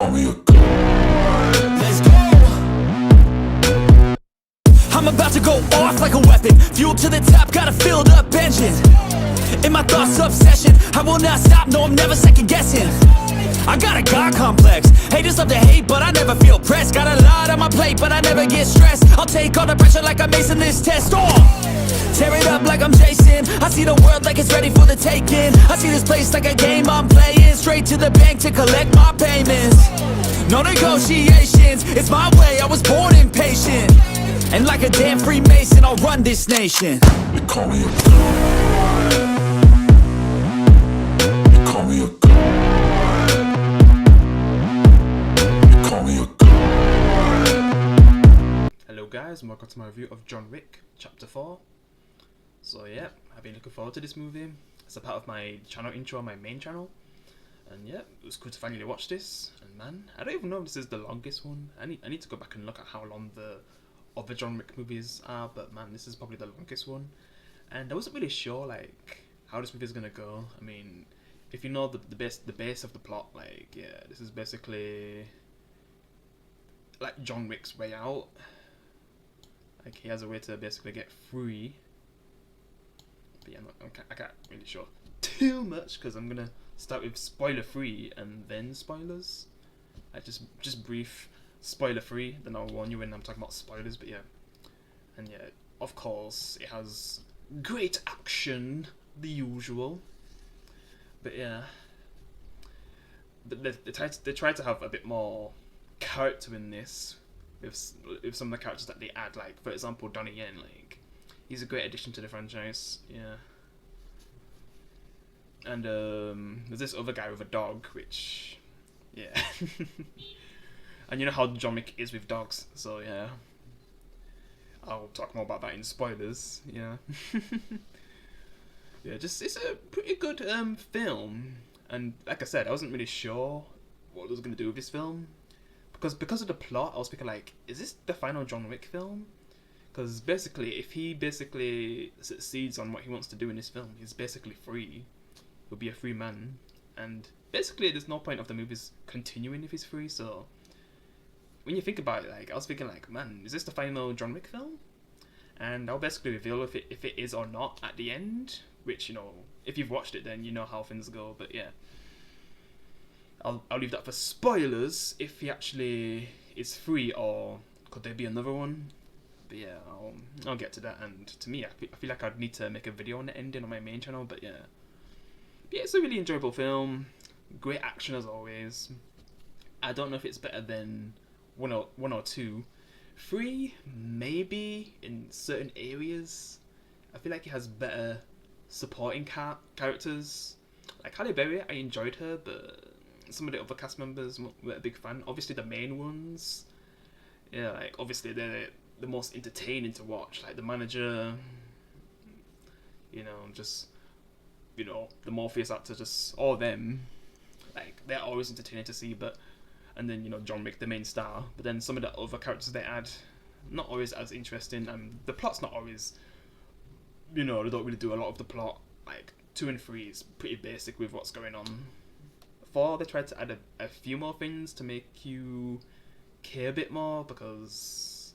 Let's go. I'm about to go off like a weapon. Fuel to the top, got a filled up engine. In my thoughts, obsession. I will not stop, no, I'm never second guessing. I got a God complex. Haters love to hate, but I never feel pressed. Got a lot on my plate, but I never get stressed. I'll take all the pressure like I'm acing this test. Tear it up like I'm Jason. I see the world like it's ready for the taking. I see this place like a game I'm playing. Straight to the bank to collect my payments. No negotiations, it's my way, I was born impatient. And like a damn Freemason, I'll run this nation. They call me a god. They call me a god. They call me a god. Hello guys, and welcome to my review of John Wick, Chapter 4. So yeah, I've been looking forward to this movie. It's a part of my channel intro on my main channel. And yeah, it was cool to finally watch this. And man, I don't even know if this is the longest one. I need to go back and look at how long the other John Wick movies are, but man, this is probably the longest one. And I wasn't really sure like how this movie is gonna go. I mean, if you know the base of the plot, like yeah, this is basically like John Wick's way out. Like he has a way to basically get free. But yeah, I can't really show too much because I'm gonna start with spoiler free and then spoilers. Like just brief spoiler free, then I'll warn you when I'm talking about spoilers. But yeah, and yeah, of course it has great action, the usual. But yeah, but they try to have a bit more character in this with some of the characters that they add. Like for example, Donnie Yen, like he's a great addition to the franchise. Yeah. And there's this other guy with a dog, which, yeah. And you know how John Wick is with dogs, so yeah. I'll talk more about that in spoilers, yeah. Yeah, it's a pretty good film. And like I said, I wasn't really sure what I was going to do with this film. Because of the plot, I was thinking like, is this the final John Wick film? Because basically, if he basically succeeds on what he wants to do in this film, he's basically free. He'll be a free man, and basically there's no point of the movies continuing if he's free. So when you think about it, like I was thinking like, man, is this the final John Wick film? And I'll basically reveal if it is or not at the end, which, you know, if you've watched it then you know how things go. But yeah, I'll leave that for spoilers if he actually is free, or could there be another one. But yeah, I'll get to that. And to me, I feel like I'd need to make a video on the ending on my main channel. But yeah, it's a really enjoyable film. Great action as always. I don't know if it's better than one or two. 3, maybe in certain areas. I feel like it has better supporting characters. Like Halle Berry, I enjoyed her, but some of the other cast members weren't a big fan. Obviously the main ones, yeah, like obviously they're the most entertaining to watch. Like the manager, you know, just, you know, the Morpheus actor, just all them, like they're always entertaining to see. But and then, you know, John Wick, the main star. But then some of the other characters they add, not always as interesting, and the plot's not always, you know, they don't really do a lot of the plot. Like 2 and 3 is pretty basic with what's going on. 4, they tried to add a few more things to make you care a bit more, because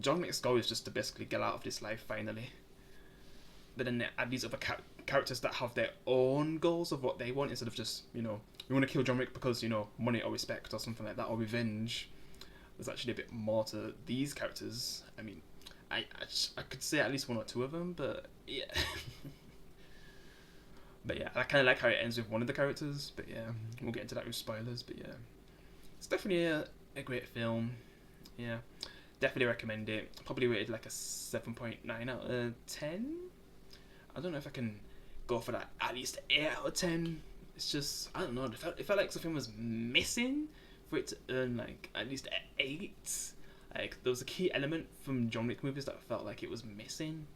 John Wick's goal is just to basically get out of this life finally. But then they add these other characters that have their own goals of what they want, instead of just, you know, we want to kill John Wick because, you know, money or respect or something like that, or revenge. There's actually a bit more to these characters. I mean, I could say at least 1 or 2 of them, but yeah. But yeah, I kind of like how it ends with one of the characters. But yeah, we'll get into that with spoilers. But yeah, it's definitely a great film. Yeah, definitely recommend it. Probably rated like a 7.9 out of 10. I don't know if I can go for that at least 8 out of 10. It's just, I don't know, it felt like something was missing for it to earn like at least an 8. Like there was a key element from John Wick movies that felt like it was missing.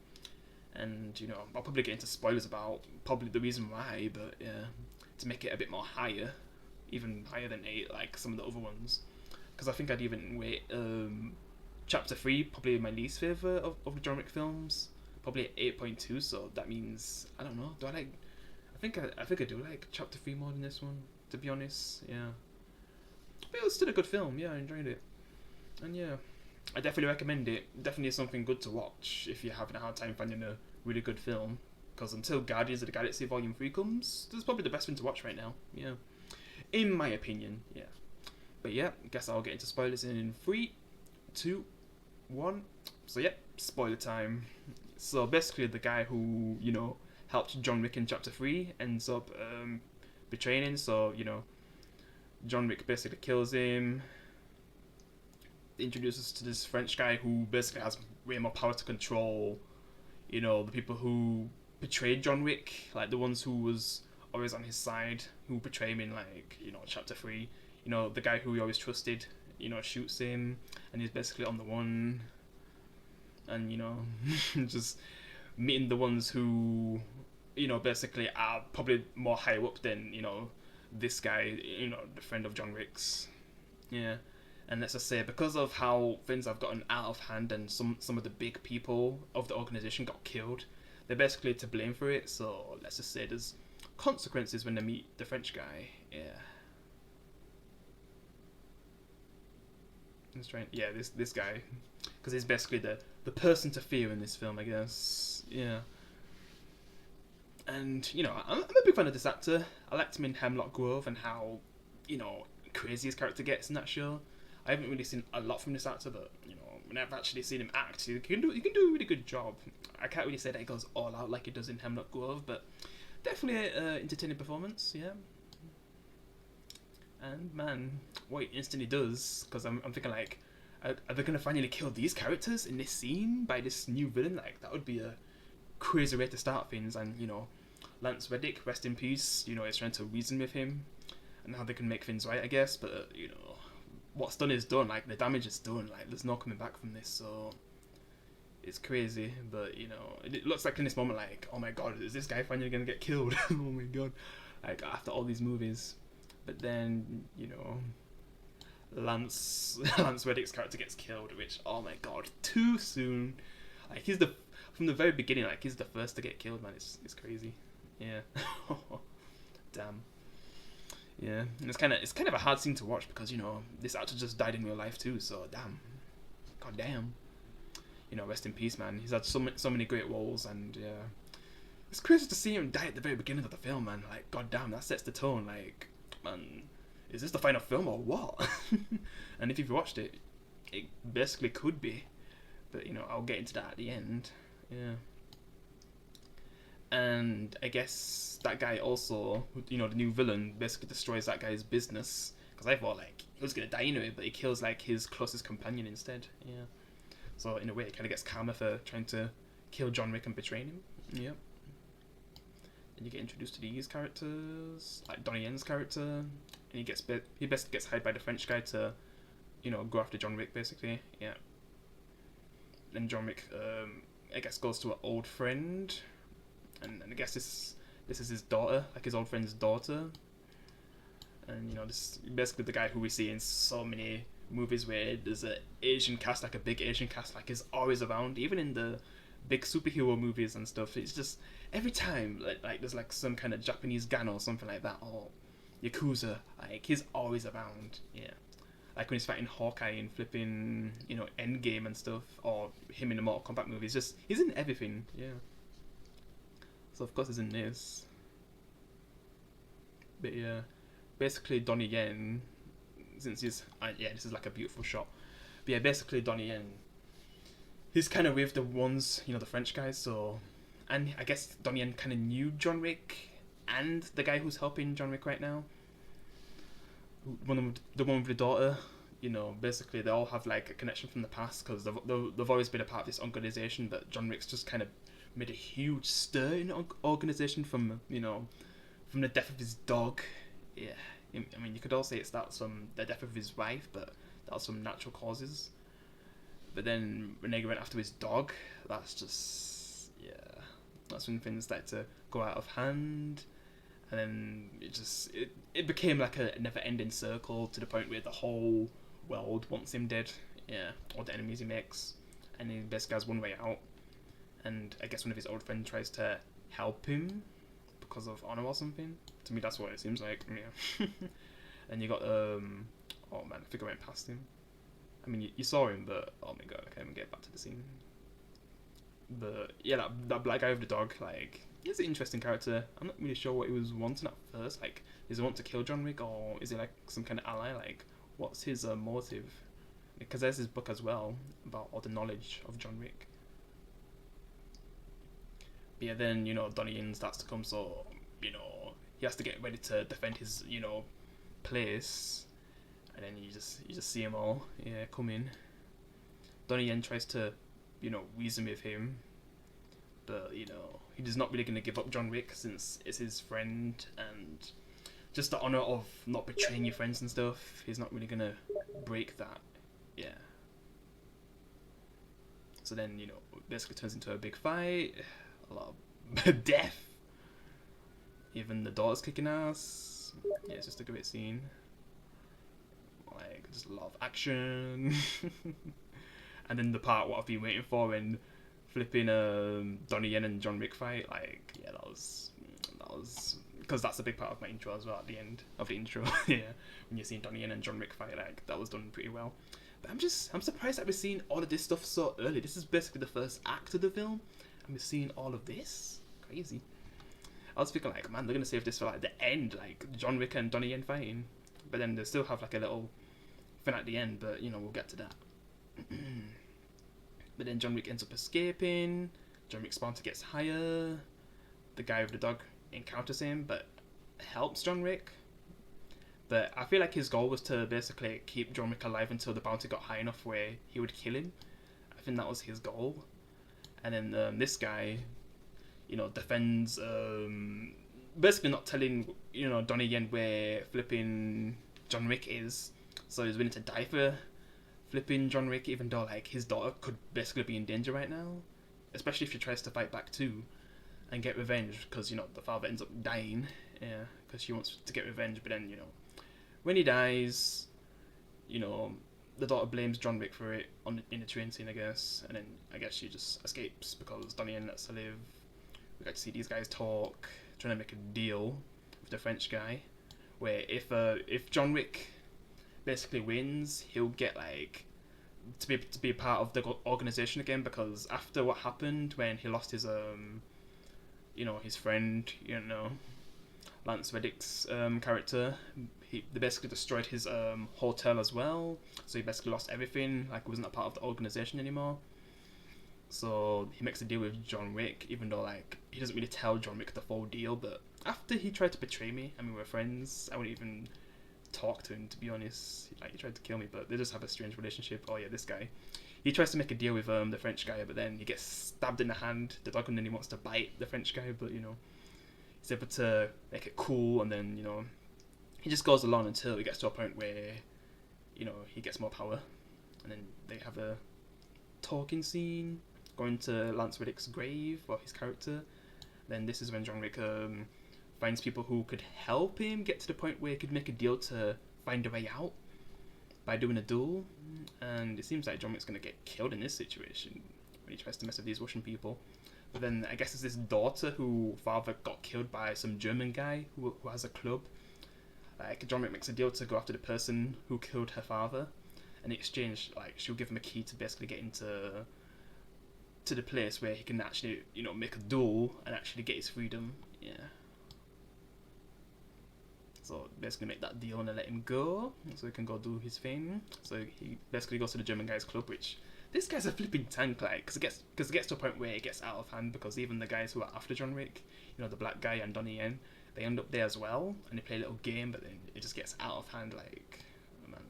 And, you know, I'll probably get into spoilers about probably the reason why, but yeah, to make it a bit more higher, even higher than 8, like some of the other ones. Because I think I'd even rate Chapter 3 probably my least favourite of the John Wick films. Probably 8.2, so that means, I don't know, do I like, I think I do like Chapter 3 more than this one, to be honest. Yeah, But it was still a good film. Yeah, I enjoyed it. And yeah, I definitely recommend it. Definitely something good to watch if you're having a hard time finding a really good film. Because until Guardians of the Galaxy Volume 3 comes, this is probably the best thing to watch right now. Yeah. In my opinion, yeah. But yeah, guess I'll get into spoilers in 3, 2, 1. So yeah, spoiler time. So basically the guy who, you know, helped John Wick in Chapter 3 ends up betraying him. So, you know, John Wick basically kills him. Introduces us to this French guy who basically has way more power to control, you know, the people who betrayed John Wick, like the ones who was always on his side, who betray him in, like, you know, Chapter 3. You know, the guy who he always trusted, you know, shoots him, and he's basically on the one. And, you know, just meeting the ones who, you know, basically are probably more high up than, you know, this guy, you know, the friend of John Wick's. Yeah. And let's just say, because of how things have gotten out of hand and some of the big people of the organization got killed, they're basically to blame for it. So let's just say there's consequences when they meet the French guy. Yeah. Let's try. Yeah, this guy, because he's basically the person to fear in this film, I guess. Yeah. And you know, I'm a big fan of this actor. I liked him in Hemlock Grove and how, you know, crazy his character gets in that show. I haven't really seen a lot from this actor, but you know, when I've actually seen him act, he can do a really good job. I can't really say that he goes all out like he does in Hemlock Grove, but definitely an entertaining performance. Yeah. And man, what he instantly does, because I'm thinking like, are they gonna finally kill these characters in this scene by this new villain? Like that would be a crazy way to start things. And you know, Lance Reddick, rest in peace. You know, is trying to reason with him and how they can make things right, I guess. But you know, what's done is done. Like the damage is done. Like there's no coming back from this. So it's crazy. But you know, it looks like in this moment, like, oh my god, is this guy finally gonna get killed? Oh my god, like after all these movies. But then, you know, Lance Reddick's character gets killed, which, oh my god, too soon. Like he's from the very beginning, like he's the first to get killed, man. It's crazy. Yeah. Damn. Yeah, and it's kind of a hard scene to watch because, you know, this actor just died in real life too. So damn, god damn. You know, rest in peace, man. He's had so many great roles, and yeah, it's crazy to see him die at the very beginning of the film, man. Like, god damn, that sets the tone. Like, man, is this the final film or what? And if you've watched it, it basically could be, but you know, I'll get into that at the end. Yeah. And I guess that guy also, you know, the new villain, basically destroys that guy's business, because I thought like he was gonna die anyway, but he kills like his closest companion instead. Yeah. So in a way, it kind of gets karma for trying to kill John Wick and betraying him. Yep. And you get introduced to these characters, like Donnie Yen's character, and he basically gets hired by the French guy to, you know, go after John Wick basically. Yeah. And John Wick, I guess, goes to an old friend, and I guess this is his daughter, like his old friend's daughter. And you know, this is basically the guy who we see in so many movies where there's a Asian cast, like a big Asian cast, like is always around, even in the big superhero movies and stuff. It's just every time like there's like some kind of Japanese gang or something like that, or Yakuza, like he's always around. Yeah, like when he's fighting Hawkeye and flipping, you know, Endgame and stuff, or him in the Mortal Kombat movies. Just he's in everything. Yeah. So of course he's in this. But yeah, basically Donnie Yen, since he's yeah, this is like a beautiful shot. But yeah, basically Donnie Yen, he's kind of with the ones, you know, the French guys. So, and I guess Donnie Yen kind of knew John Wick and the guy who's helping John Wick right now, the one with the daughter. You know, basically they all have like a connection from the past because they've always been a part of this organization. But John Wick's just kind of made a huge stir in the organization from, you know, from the death of his dog. Yeah, I mean, you could also say it starts from the death of his wife, but that was from natural causes. But then when they went after his dog, that's just, yeah, that's when things started to go out of hand. And then it became like a never-ending circle to the point where the whole world wants him dead. Yeah, all the enemies he makes. And he basically has one way out. And I guess one of his old friends tries to help him because of honor or something. To me, that's what it seems like. Yeah. And you got oh think I went past him. I mean, you saw him, but oh my god, I can't even get back to the scene. But yeah, that black guy with the dog, like, he's an interesting character. I'm not really sure what he was wanting at first. Like, does he want to kill John Wick, or is he like some kind of ally? Like, what's his motive? Because there's his book as well about all the knowledge of John Wick. But yeah, then, you know, Donnie Yen starts to come, so, you know, he has to get ready to defend his, you know, place. And then you just see them all, yeah, come in. Donnie Yen tries to, you know, reason with him, but, you know, he's not really going to give up John Wick since it's his friend, and just the honour of not betraying your friends and stuff, he's not really going to break that, yeah. So then, you know, basically turns into a big fight, a lot of death, even the daughter's kicking ass, yeah, it's just a great scene. Like, just a lot of action. And then the part what I've been waiting for when flipping Donnie Yen and John Wick fight, like, yeah, that was because that's a big part of my intro as well at the end of the intro. Yeah, when you're seeing Donnie Yen and John Wick fight, like, that was done pretty well. But I'm surprised that we're seeing all of this stuff so early. This is basically the first act of the film, and we're seeing all of this. Crazy. I was thinking, like, man, they're gonna save this for like the end, like John Wick and Donnie Yen fighting, but then they still have like a little thing at the end. But you know, we'll get to that. But then John Wick ends up escaping. John Wick's bounty gets higher. The guy with the dog encounters him, but helps John Wick. But I feel like his goal was to basically keep John Wick alive until the bounty got high enough where he would kill him. I think that was his goal. And then this guy, you know, defends, basically not telling, you know, Donnie Yen where flipping John Wick is. So he's willing to die for flipping John Wick, even though, like, his daughter could basically be in danger right now. Especially if she tries to fight back too and get revenge, because, you know, the father ends up dying, yeah, because she wants to get revenge. But then, you know, when he dies, you know, the daughter blames John Wick for it in the train scene, I guess, and then I guess she just escapes because Donnie Yen lets her live. We get to see these guys talk, trying to make a deal with the French guy, where if John Wick basically wins, he'll get, like, to be a part of the organization again, because after what happened when he lost his you know, his friend, you know, Lance Reddick's character, they basically destroyed his hotel as well, so he basically lost everything, like, he wasn't a part of the organization anymore. So he makes a deal with John Wick, even though, like, he doesn't really tell John Wick the full deal. But after he tried to betray me, I mean, we're friends, I wouldn't even talk to him, to be honest. Like, he tried to kill me, but they just have a strange relationship. Oh yeah, this guy, he tries to make a deal with the French guy, but then he gets stabbed in the hand, the dog, and then he wants to bite the French guy, but, you know, he's able to make it cool, and then, you know, he just goes along until he gets to a point where, you know, he gets more power, and then they have a talking scene, going to Lance Reddick's grave, or his character. Then this is when John Wick finds people who could help him get to the point where he could make a deal to find a way out by doing a duel. And it seems like John Wick's going to get killed in this situation when he tries to mess with these Russian people. But then I guess it's this daughter who father got killed by some German guy who has a club. Like, John Wick makes a deal to go after the person who killed her father, and in exchange, like, she'll give him a key to basically get into the place where he can actually, you know, make a duel and actually get his freedom. Yeah. So basically make that deal and then let him go, so he can go do his thing. So he basically goes to the German guy's club, which, this guy's a flipping tank, like, because it gets to a point where it gets out of hand, because even the guys who are after John Wick, you know, the black guy and Donnie Yen, they end up there as well, and they play a little game, but then it just gets out of hand. Like, man,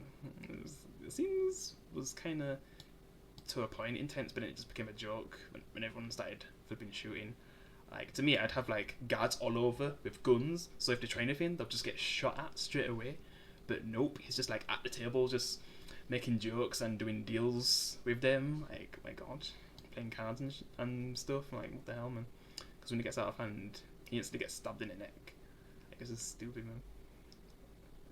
it seems was kind of, to a point, intense, but then it just became a joke when everyone started flipping shooting. Like, to me, I'd have, like, guards all over with guns, so if they try anything, they'll just get shot at straight away. But nope, he's just, like, at the table, just making jokes and doing deals with them. Like, my god, playing cards and stuff. Like, what the hell, man? Because when he gets out of hand, he instantly gets stabbed in the neck. Like, this is stupid, man.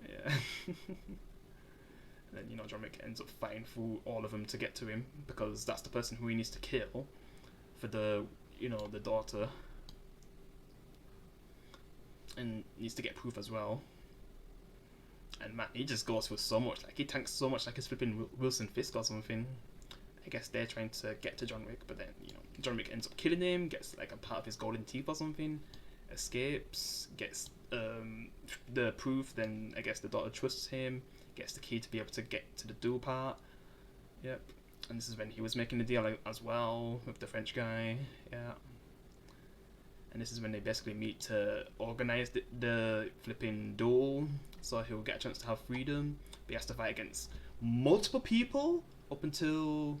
Yeah. And then, you know, John Wick ends up fighting through all of them to get to him, because that's the person who he needs to kill for the, you know, the daughter. And needs to get proof as well. And man, he just goes for so much. Like he tanks so much, like he's flipping Wilson Fisk or something. I guess they're trying to get to John Wick, but then John Wick ends up killing him, gets like a part of his golden teeth or something, escapes, gets the proof. Then I guess the daughter trusts him, gets the key to be able to get to the duel part. Yep. And this is when he was making the deal as well with the French guy. Yeah. And this is when they basically meet to organize the flipping duel, so he'll get a chance to have freedom. But he has to fight against multiple people up until,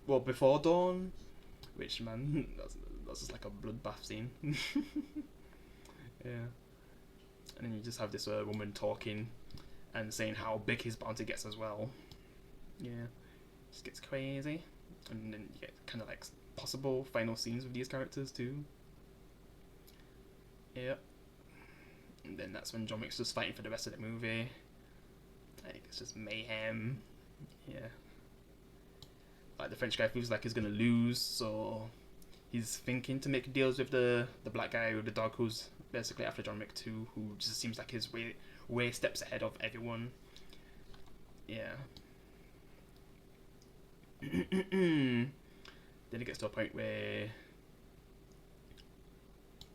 well, before dawn, which, man, that's just like a bloodbath scene. Yeah. And then you just have this woman talking and saying how big his bounty gets as well. Yeah. Just gets crazy. And then you get kind of like possible final scenes with these characters too. Yep. And then that's when John Wick's just fighting for the rest of the movie. Like, it's just mayhem. Yeah. Like, the French guy feels like he's gonna lose, so he's thinking to make deals with the black guy with the dog, who's basically after John Wick too, who just seems like his way steps ahead of everyone. Yeah. Then it gets to a point where,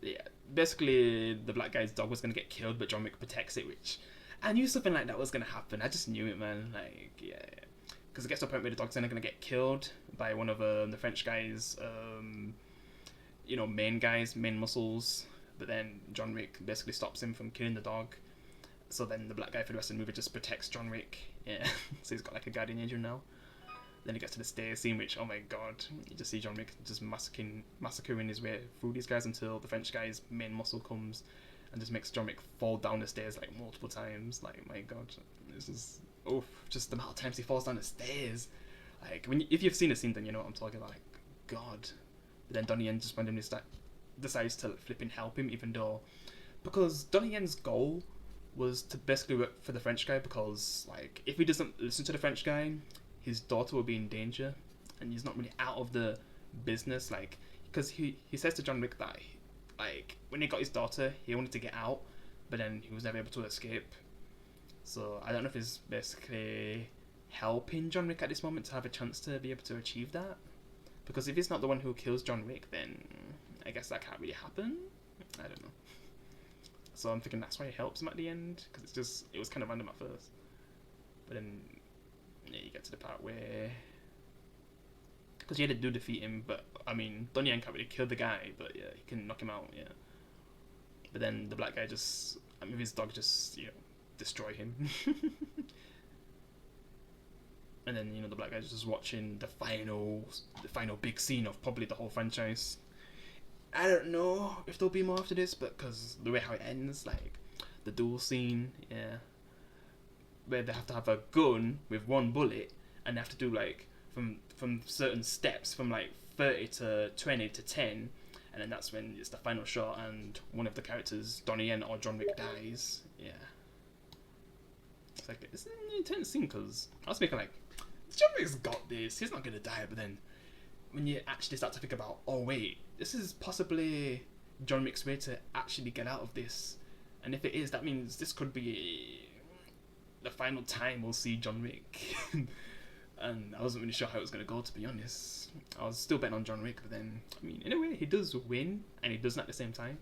yeah, basically the black guy's dog was gonna get killed, but John Wick protects it, which I knew something like that was gonna happen. I just knew it, man. Like, yeah, because it gets to a point where the dog's gonna get killed by one of the French guys, main muscles. But then John Wick basically stops him from killing the dog. So then the black guy for the rest of the movie just protects John Wick. Yeah, so he's got like a guardian angel now. Then he gets to the stairs scene, which, oh my god, you just see John Wick just massacring his way through these guys until the French guy's main muscle comes and just makes John Wick fall down the stairs like multiple times. Like, my god, this is, just the amount of times he falls down the stairs. Like, if you've seen the scene, then you know what I'm talking about. Like, god. But then Donnie Yen just randomly decides to flipping help him, even though, because Donnie Yen's goal was to basically work for the French guy, because, like, if he doesn't listen to the French guy, his daughter will be in danger, and he's not really out of the business, like, because he says to John Wick that, like, when he got his daughter, he wanted to get out, but then he was never able to escape. So I don't know if he's basically helping John Wick at this moment to have a chance to be able to achieve that, because if he's not the one who kills John Wick, then I guess that can't really happen. I don't know. So I'm thinking that's why he helps him at the end, because it was kind of random at first, but then yeah, you get to the part where, because yeah, they do defeat him, but I mean, Donnie Yen can't really kill the guy, but yeah, he can knock him out, yeah. But then the black guy his dog just, destroy him. And then, the black guy's just watching the final big scene of probably the whole franchise. I don't know if there'll be more after this, but because the way how it ends, like, the duel scene, yeah, where they have to have a gun with one bullet, and they have to do, like, from certain steps, from, like, 30 to 20 to 10, and then that's when it's the final shot, and one of the characters, Donnie Yen or John Wick, dies, yeah. It's like, it's an intense scene, because I was thinking, like, John Wick's got this, he's not gonna die, but then, when you actually start to think about, oh wait, this is possibly John Wick's way to actually get out of this, and if it is, that means this could be the final time we'll see John Wick. And I wasn't really sure how it was going to go, to be honest. I was still betting on John Wick, but then, I mean, in a way, he does win, and he doesn't at the same time.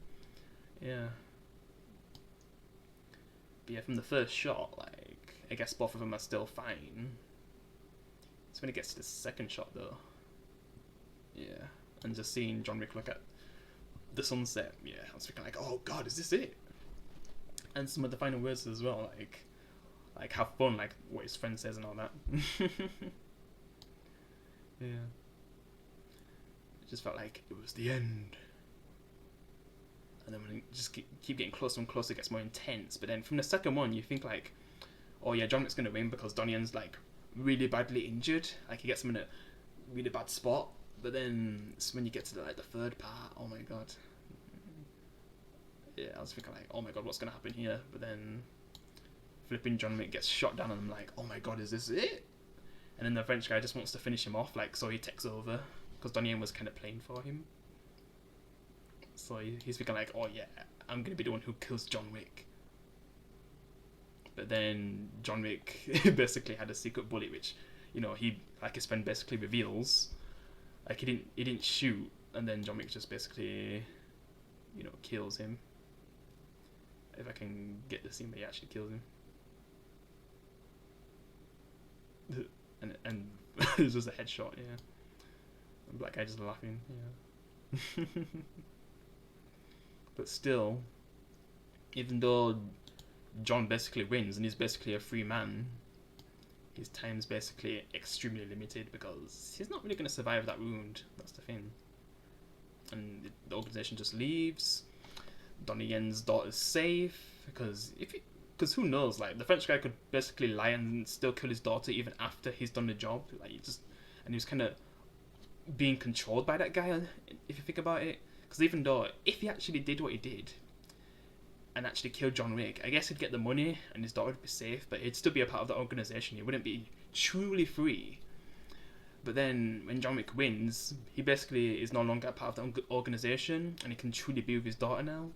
Yeah. But yeah, from the first shot, like, I guess both of them are still fine. It's when it gets to the second shot, though. Yeah. And just seeing John Wick look at the sunset, yeah, I was thinking, like, oh god, is this it? And some of the final words as well, like have fun, like what his friend says and all that. Yeah. It just felt like it was the end. And then when it just keep getting closer and closer, it gets more intense. But then from the second one, you think like, oh yeah, John Wick's gonna win because Donnie Yen's like really badly injured. Like he gets him in a really bad spot. But then it's when you get to the third part, oh my god. Yeah, I was thinking like, oh my god, what's gonna happen here? But then flipping John Wick gets shot down, and I'm like, oh my god, is this it? And then the French guy just wants to finish him off, like, so he takes over because Donnie Yen was kind of playing for him. So he's thinking like, oh yeah, I'm gonna be the one who kills John Wick. But then John Wick basically had a secret bullet, which, you know, he, like his friend basically reveals, like he didn't shoot, and then John Wick just basically, you know, kills him. If I can get the scene where he actually kills him. And it's just a headshot, yeah. And black guy just laughing, yeah. But still, even though John basically wins and he's basically a free man, his time's basically extremely limited because he's not really going to survive that wound. That's the thing. And the organization just leaves. Donnie Yen's daughter's safe because who knows? Like, the French guy could basically lie and still kill his daughter even after he's done the job. Like, he was kind of being controlled by that guy, if you think about it. Because even though if he actually did what he did and actually killed John Wick, I guess he'd get the money and his daughter would be safe, but he'd still be a part of the organization. He wouldn't be truly free. But then when John Wick wins, he basically is no longer a part of the organization and he can truly be with his daughter now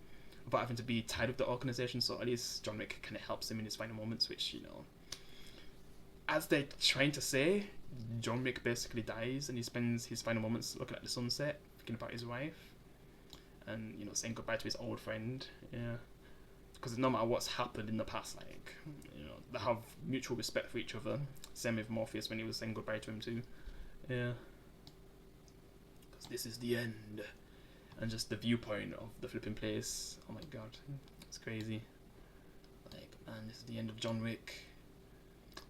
without having to be tied with the organization. So at least John Wick kind of helps him in his final moments, which, you know, as they're trying to say, John Wick basically dies and he spends his final moments looking at the sunset, thinking about his wife and, you know, saying goodbye to his old friend. Yeah, because no matter what's happened in the past, like, you know, they have mutual respect for each other. Same with Morpheus when he was saying goodbye to him too. Yeah, because this is the end. And just the viewpoint of the flipping place, oh my god, it's crazy. Like, man, this is the end of John Wick.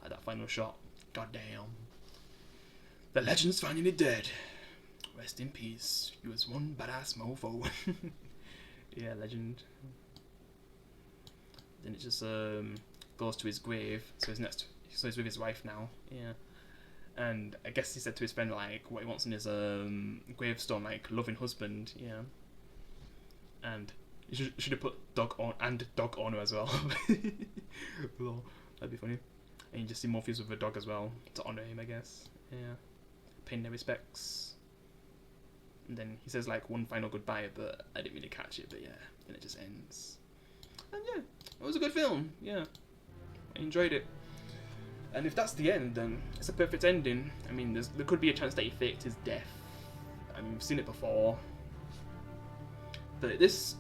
Like that final shot, god damn. The legend's finally dead. Rest in peace, you was one badass mofo. Yeah, legend. Then it just goes to his grave, so he's with his wife now, yeah. And I guess he said to his friend, like, what he wants in his gravestone, like, loving husband, yeah. And you should have put dog owner as well. Well, that'd be funny. And you just see Morpheus with a dog as well, to honour him, I guess, yeah. Paying their respects. And then he says, like, one final goodbye, but I didn't really catch it, but yeah, then it just ends. And yeah, it was a good film, yeah. I enjoyed it. And if that's the end, then it's a perfect ending. I mean, there could be a chance that he faked his death. I mean, we've seen it before. But this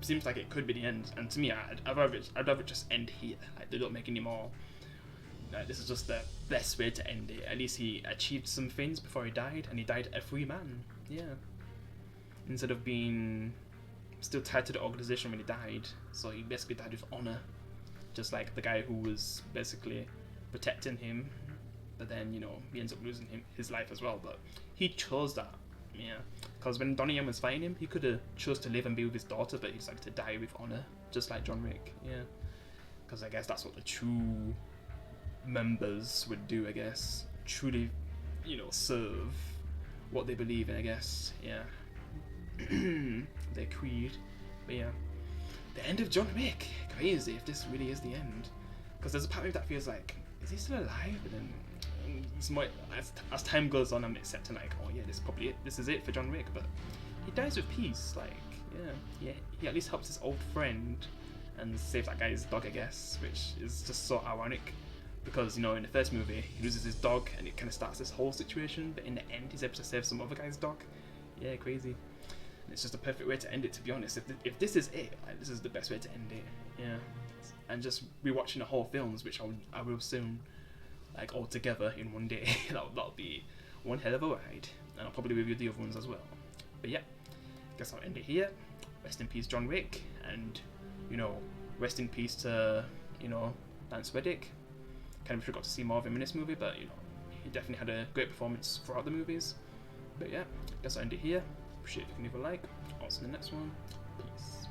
seems like it could be the end. And to me, I'd rather just end here. Like, they don't make any more. This is just the best way to end it. At least he achieved some things before he died, and he died a free man. Yeah. Instead of being still tied to the organization when he died. So he basically died with honor. Just like the guy who was basically protecting him, but then, you know, he ends up losing his life as well. But he chose that, yeah. Because when Donnie Yen was fighting him, he could have chose to live and be with his daughter, but he decided to die with honor, just like John Wick, yeah. Because I guess that's what the true members would do, I guess. Truly, you know, serve what they believe in, I guess, yeah. Their creed, but yeah. The end of John Wick, crazy if this really is the end. Because there's a part of me that feels like, is he still alive? And then it's more, as time goes on, I'm accepting, like, oh yeah, this is probably it. This is it for John Wick. But he dies with peace. Like, yeah, he at least helps his old friend and saves that guy's dog, I guess, which is just so ironic. Because, you know, in the first movie, he loses his dog and it kind of starts this whole situation. But in the end, he's able to save some other guy's dog. Yeah, crazy. And it's just a perfect way to end it, to be honest. If this is it, like, this is the best way to end it. Yeah. And just rewatching the whole films, which I will soon, like, all together in one day. that'll be one hell of a ride, and I'll probably review the other ones as well. But yeah, guess I'll end it here. Rest in peace, John Wick, and, you know, rest in peace to, you know, Lance Reddick. Kind of forgot to see more of him in this movie, but, you know, he definitely had a great performance throughout the movies. But yeah, guess I'll end it here. Appreciate if you can leave a like. I'll see you in the next one. Peace.